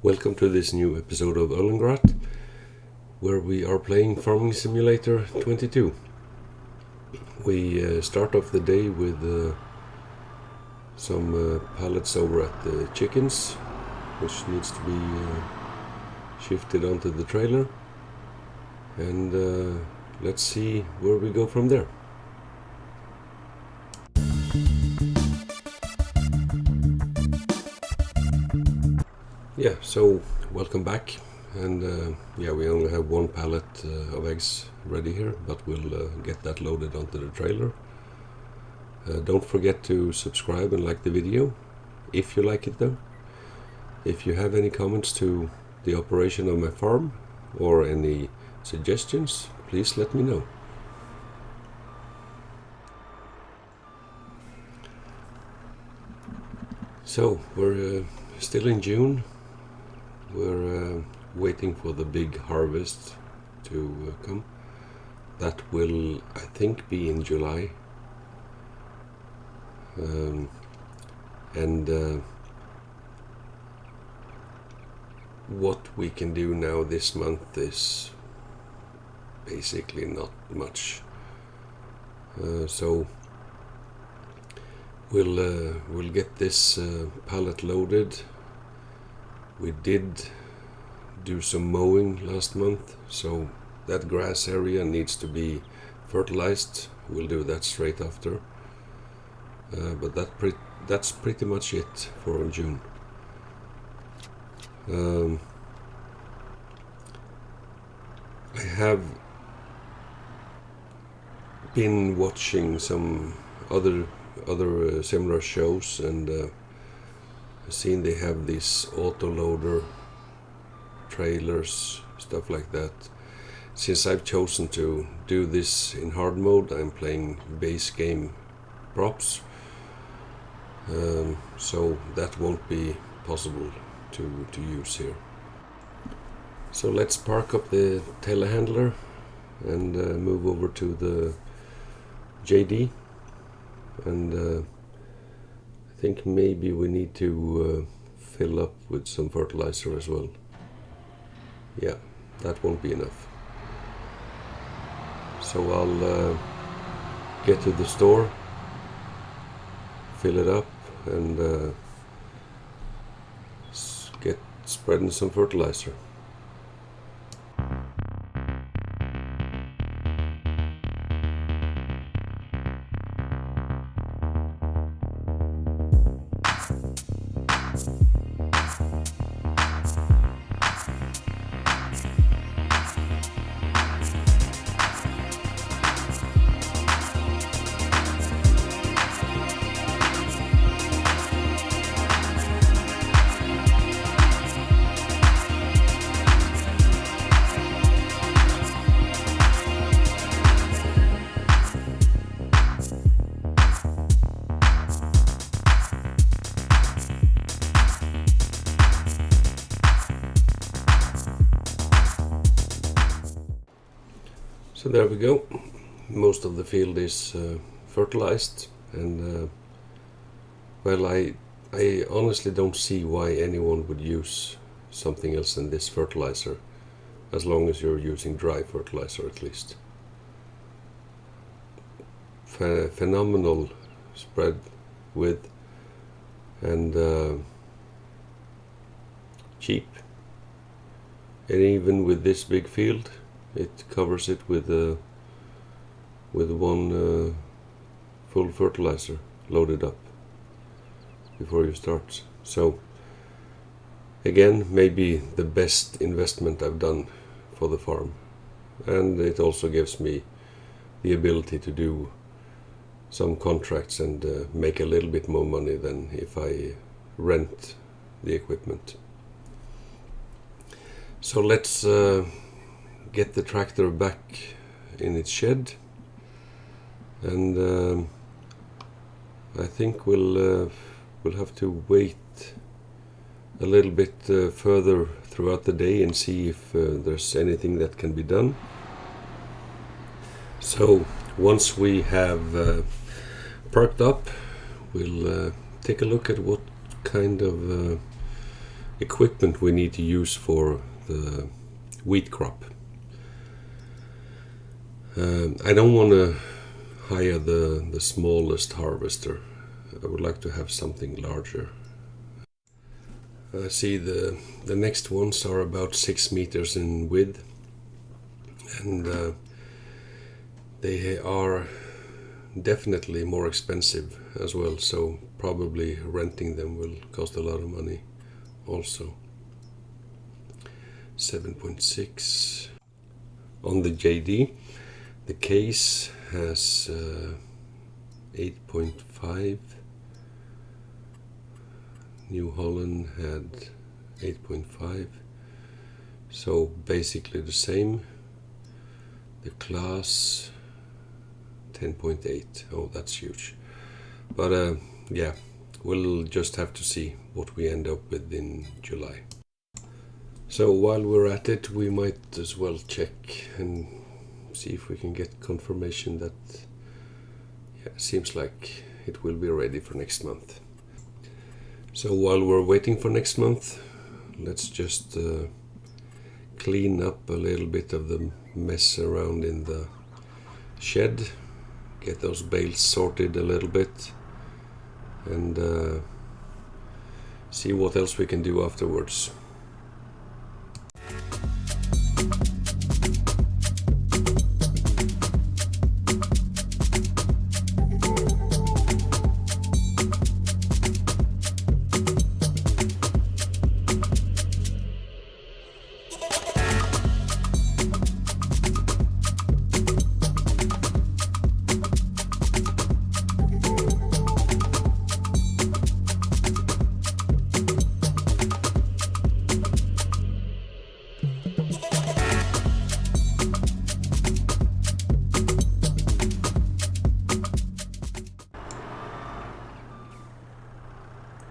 Welcome to this new episode of Erlengrat, where we are playing Farming Simulator 22. We start off the day with some pallets over at the chickens, which needs to be shifted onto the trailer, and let's see where we go from there. Yeah, so welcome back, and we only have one pallet of eggs ready here, but we'll get that loaded onto the trailer. Don't forget to subscribe and like the video, if you like it though. If you have any comments to the operation of my farm, or any suggestions, please let me know. So, we're still in June. We're waiting for the big harvest to come. That will, I think, be in July. What we can do now this month is basically not much. So we'll get this pallet loaded. We did do some mowing last month, so that grass area needs to be fertilized. We'll do that straight after. But that's pretty much it for June. I have been watching some other similar shows, and seen they have these autoloader trailers, stuff like that. Since I've chosen to do this in hard mode, I'm playing base game props, so that won't be possible to use here. So let's park up the telehandler and move over to the JD, and I think maybe we need to fill up with some fertilizer as well. Yeah, that won't be enough. So I'll get to the store, fill it up, and get spreading some fertilizer. So there we go. Most of the field is fertilized, and well, I honestly don't see why anyone would use something else than this fertilizer, as long as you're using dry fertilizer at least. Phenomenal spread width, and cheap, and even with this big field, it covers it with one full fertilizer loaded up before you start. So again, maybe the best investment I've done for the farm, and it also gives me the ability to do some contracts and make a little bit more money than if I rent the equipment. So let's get the tractor back in its shed, and I think we'll have to wait a little bit further throughout the day and see if there's anything that can be done. So once we have parked up, we'll take a look at what kind of equipment we need to use for the wheat crop. I don't want to hire the smallest harvester. I would like to have something larger. I see the next ones are about 6 meters in width, and they are definitely more expensive as well, so probably renting them will cost a lot of money also. 7.6 on the JD. The case has 8.5. New Holland had 8.5, so basically the same. The class 10.8. Oh, that's huge. But yeah, we'll just have to see what we end up with in July. So while we're at it, we might as well check and see if we can get confirmation that seems like it will be ready for next month. So while we're waiting for next month, let's just clean up a little bit of the mess around in the shed, get those bales sorted a little bit, and see what else we can do afterwards.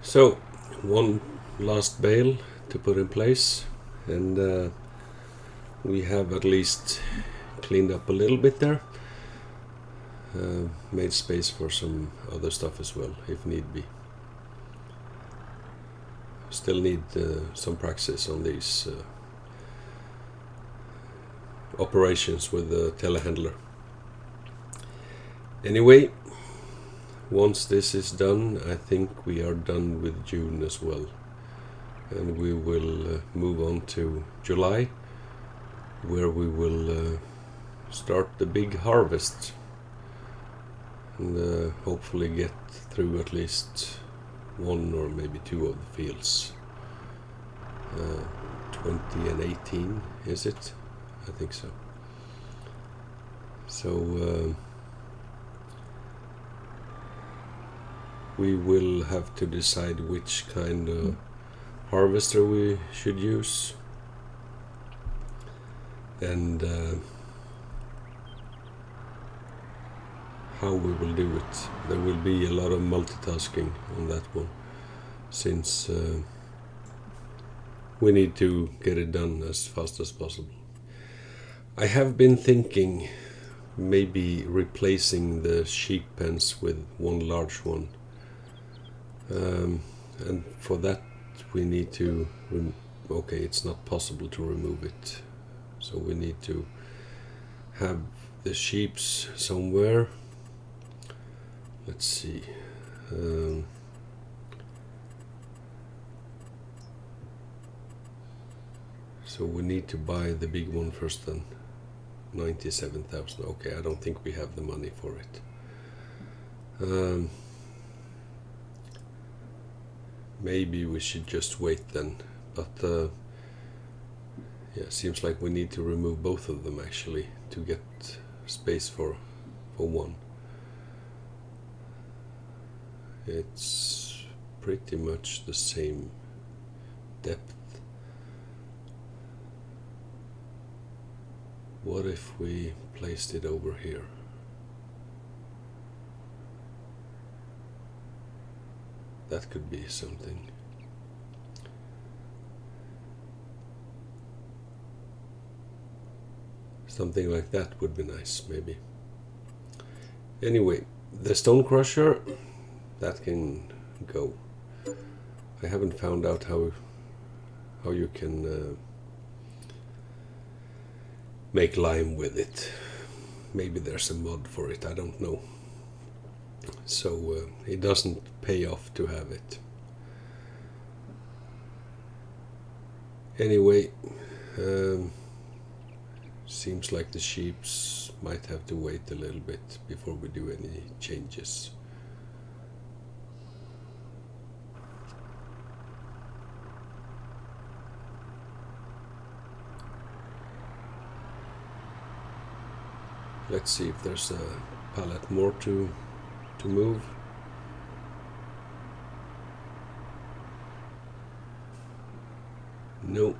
So, one last bale to put in place, and we have at least cleaned up a little bit there, made space for some other stuff as well if need be. Still need some practice on these operations with the telehandler. Anyway, once this is done, I think we are done with June as well, and we will move on to July, where we will start the big harvest and hopefully get through at least one or maybe two of the fields. 20 and 18, is it? I think so. So we will have to decide which kind of harvester we should use, and how we will do it. There will be a lot of multitasking on that one, since we need to get it done as fast as possible. I have been thinking maybe replacing the sheep pens with one large one. And for that we need to okay, it's not possible to remove it, so we need to have the sheeps somewhere. Let's see, so we need to buy the big one first then. 97,000. Okay, I don't think we have the money for it. Maybe we should just wait then, but yeah, seems like we need to remove both of them actually to get space for one. It's pretty much the same depth. What if we placed it over here? That could be something. Something like that would be nice, maybe. Anyway, the stone crusher, that can go. I haven't found out how how you can make lime with it. Maybe there's a mod for it, I don't know. So it doesn't pay off to have it. Anyway, seems like the sheeps might have to wait a little bit before we do any changes. Let's see if there's a pallet more to move. No.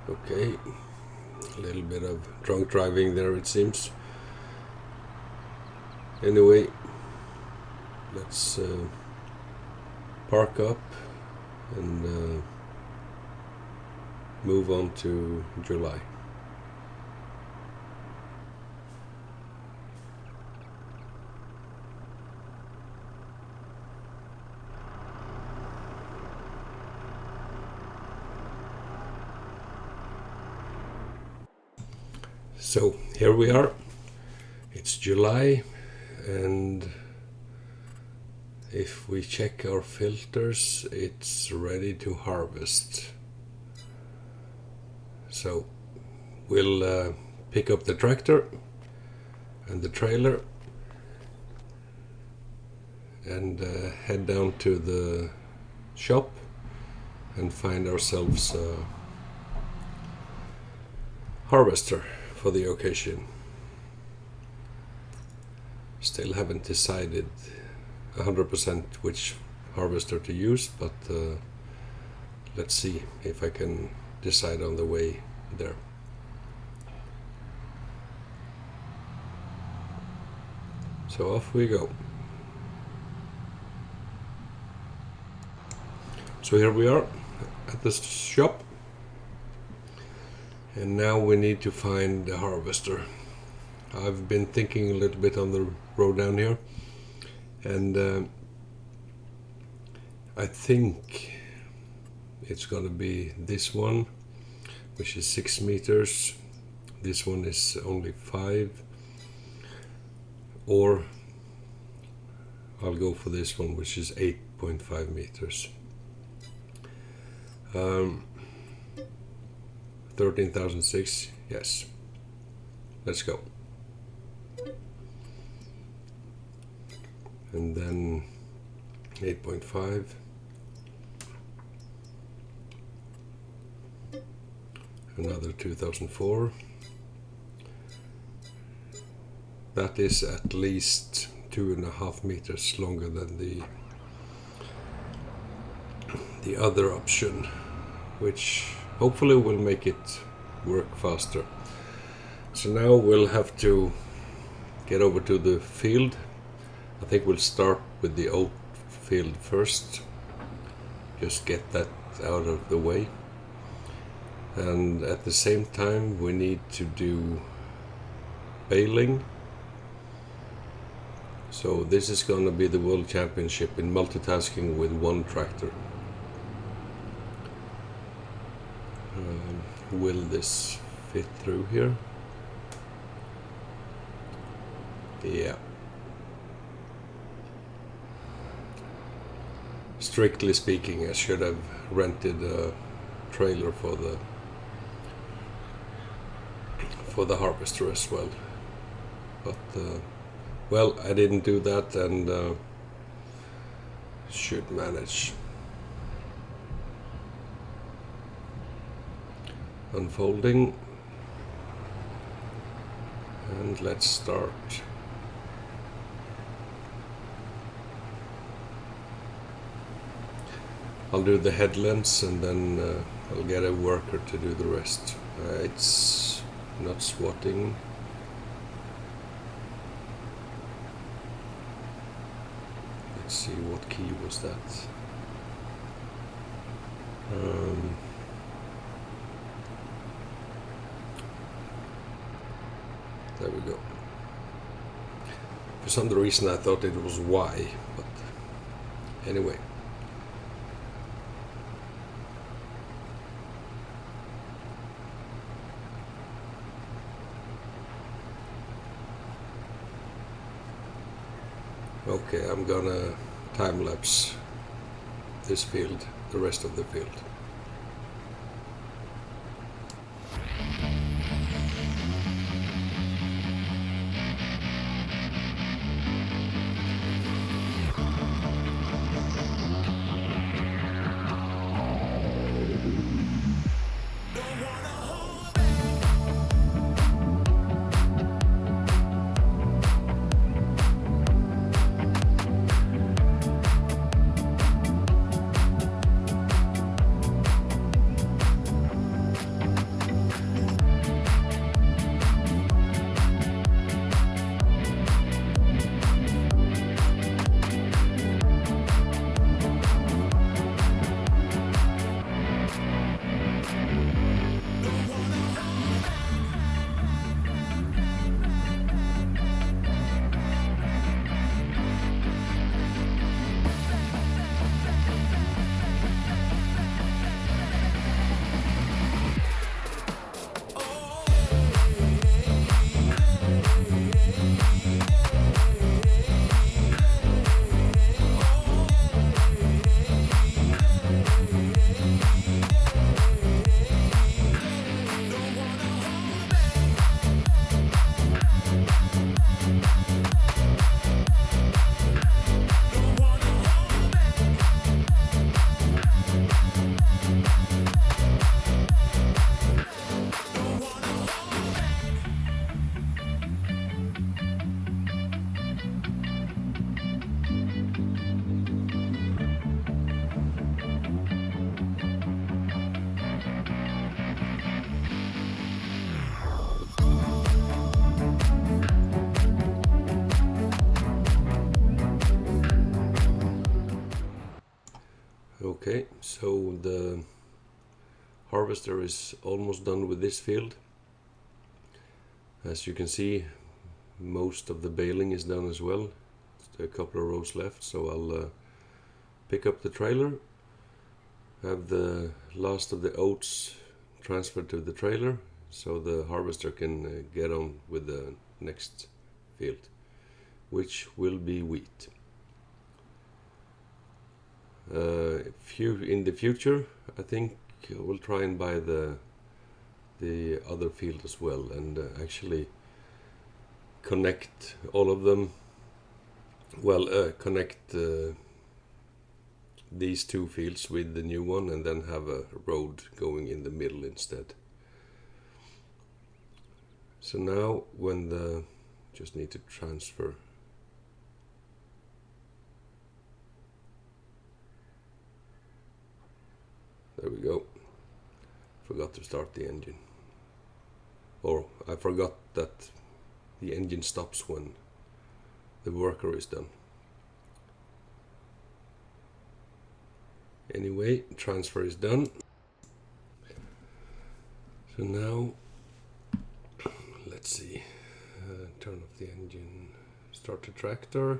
Okay, a little bit of drunk driving there, it seems. Anyway, let's park up and move on to July. So here we are, it's July, and if we check our filters, it's ready to harvest. So we'll pick up the tractor and the trailer and head down to the shop and find ourselves a harvester for the occasion. Still haven't decided 100% which harvester to use, but let's see if I can decide on the way there. So off we go. So here we are at the shop, and now we need to find the harvester. I've been thinking a little bit on the road down here, and I think it's gonna be this one, which is 6 meters. This one is only 5, or I'll go for this one, which is 8.5 meters. 13,006, yes. Let's go. And then 8.5. Another 2004. That is at least 2.5 meters longer than the other option, which hopefully will make it work faster. So now we'll have to get over to the field. I think we'll start with the oat field first, just get that out of the way, and at the same time we need to do baling. So this is going to be the World Championship in multitasking with one tractor. Will this fit through here? Yeah. Strictly speaking, I should have rented a trailer for the harvester as well, but well, I didn't do that, and should manage. Unfolding, and let's start. I'll do the headlamps, and then I'll get a worker to do the rest. It's not swatting. Let's see, what key was that? There we go. For some reason I thought it was Y, but Anyway, okay, I'm gonna time lapse this field, the rest of the field. Okay, so the harvester is almost done with this field. As you can see, most of the baling is done as well. Just a couple of rows left, so I'll pick up the trailer, have the last of the oats transferred to the trailer, so the harvester can get on with the next field, which will be wheat. In the future, I think we'll try and buy the other field as well, and actually connect all of them. Well, connect these two fields with the new one, and then have a road going in the middle instead. So now, just need to transfer. There we go. Forgot to start the engine. Or I forgot that the engine stops when the worker is done. Anyway, transfer is done. So now, let's see. Turn off the engine, start the tractor,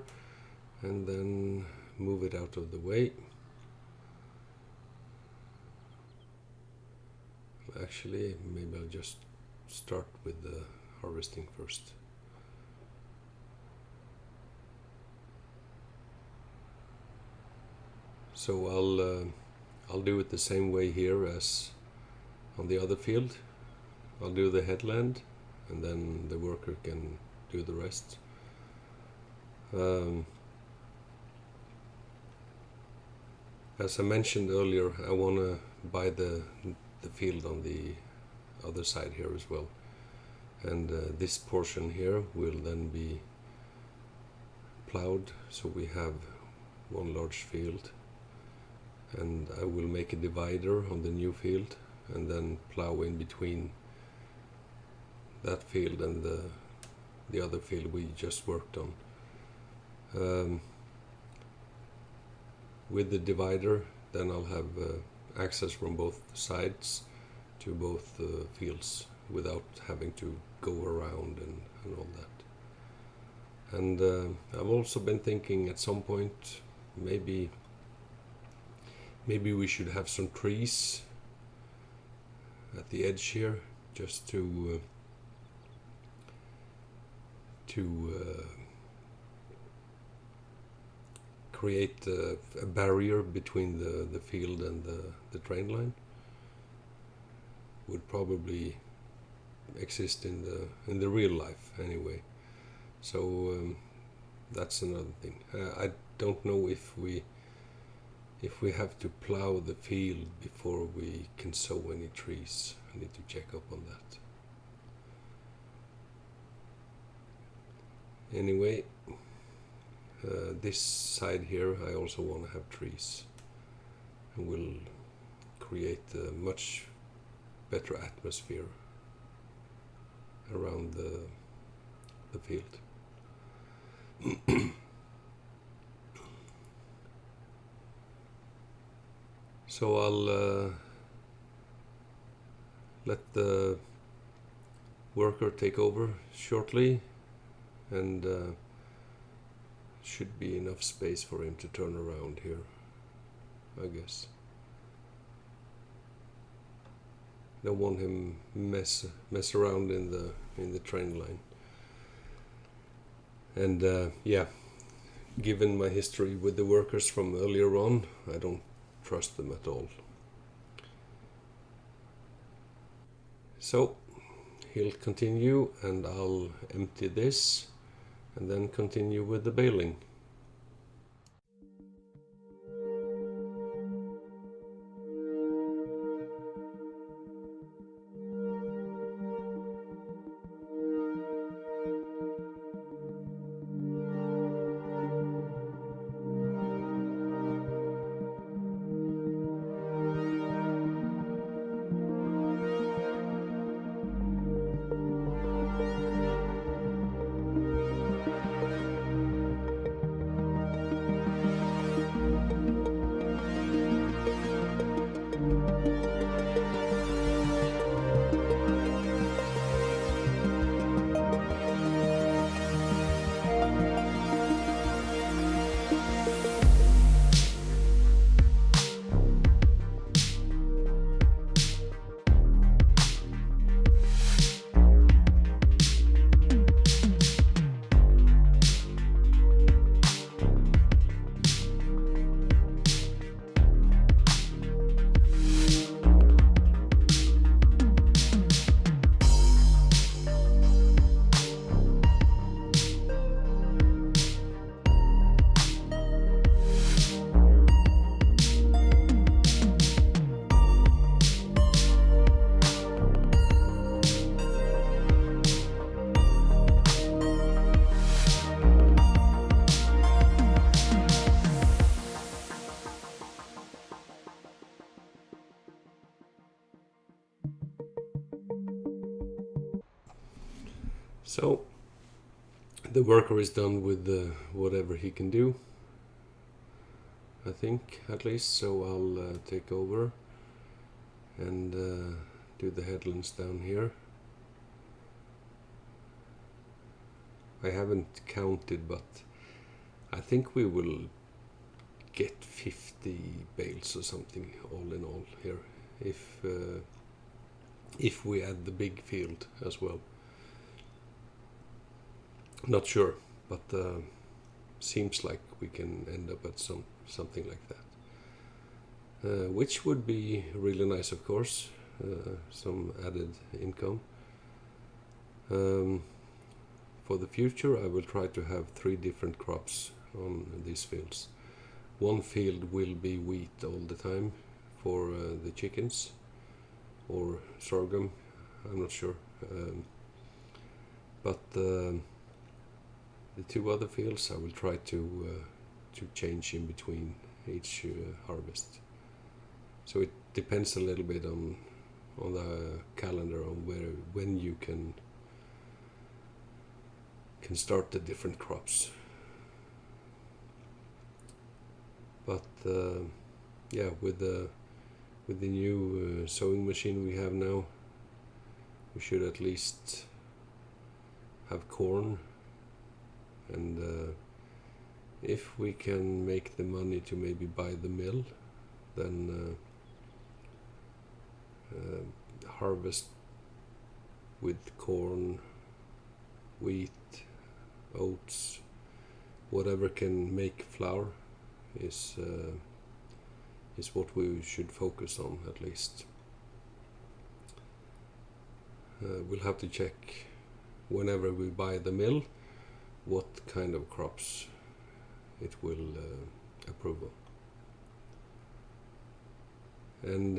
and then move it out of the way. Actually, maybe I'll just start with the harvesting first. So I'll do it the same way here as on the other field. I'll do the headland, and then the worker can do the rest. As I mentioned earlier, I want to buy the field on the other side here as well, and this portion here will then be plowed, so we have one large field, and I will make a divider on the new field and then plow in between that field and the other field we just worked on. With the divider, then I'll have access from both sides to both fields without having to go around and all that. And I've also been thinking at some point maybe Maybe we should have some trees at the edge here, just to create a barrier between the field and the train line. Would probably exist in the real life anyway. So that's another thing. I don't know if we have to plow the field before we can sow any trees. I need to check up on that. Anyway, this side here I also want to have trees, and will create a much better atmosphere around the field. So I'll let the worker take over shortly, and should be enough space for him to turn around here, I guess. Don't want him mess around in the train line. And yeah, given my history with the workers from earlier on, I don't trust them at all. So he'll continue, and I'll empty this and then continue with the baling. So the worker is done with whatever he can do, I think, at least. So I'll take over and do the headlands down here. I haven't counted, but I think we will get 50 bales or something all in all here, if we add the big field as well. Not sure, but seems like we can end up at something like that, which would be really nice, of course. Some added income. For the future, I will try to have 3 different crops on these fields. One field will be wheat all the time for the chickens, or sorghum, I'm not sure. But the 2 other fields I will try to change in between each harvest. So it depends a little bit on the calendar, on when you can start the different crops. But yeah, with the new sewing machine we have now, we should at least have corn. And if we can make the money to maybe buy the mill, then harvest with corn, wheat, oats, whatever can make flour is what we should focus on, at least. We'll have to check whenever we buy the mill what kind of crops it will approve of. And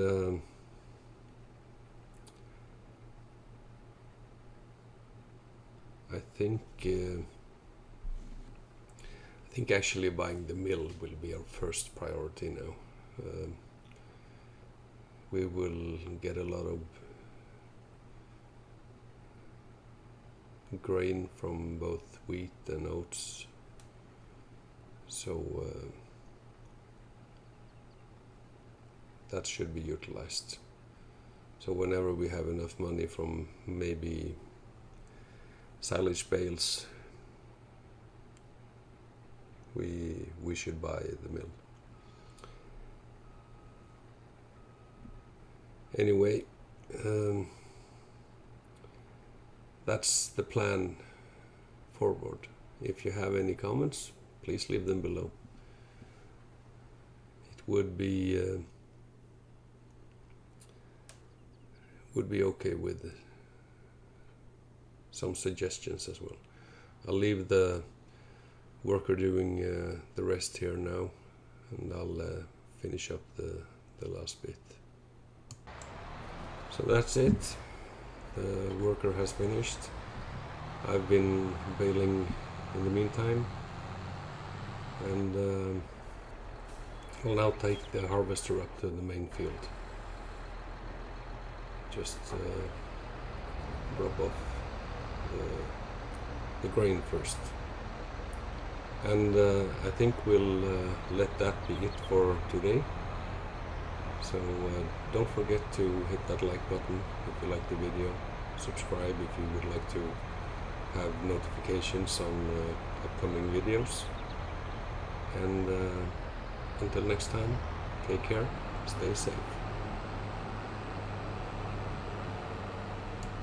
I think actually buying the mill will be our first priority now. We will get a lot of grain from both wheat and oats, so that should be utilized. So whenever we have enough money from maybe silage bales, we should buy the mill. Anyway, that's the plan forward. If you have any comments, please leave them below. It would be okay with some suggestions as well. I'll leave the worker doing the rest here now, and I'll finish up the last bit. So that's it. The worker has finished. I've been baling in the meantime, and I'll now take the harvester up to the main field. Just drop off the grain first. And I think we'll let that be it for today. So don't forget to hit that like button if you like the video. Subscribe if you would like to have notifications on upcoming videos. And until next time, take care, stay safe.